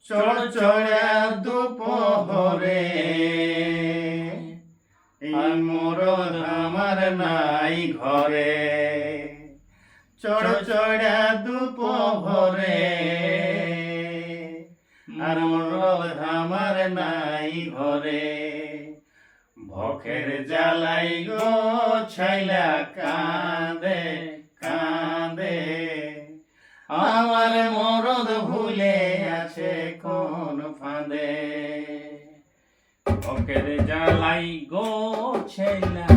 চড়চড়া দুপহরে এই মরদ আমার নাই ঘরে। চড়চড়া দুপহরে আর মরদ আমার নাই ঘরে। ভখের জ্বালাই গো ছাইলা কাঁদে কাঁদে, আমার মরদ ভুলে আছে কোন ফাঁদে। ভখের জ্বালাই গো ছাইলা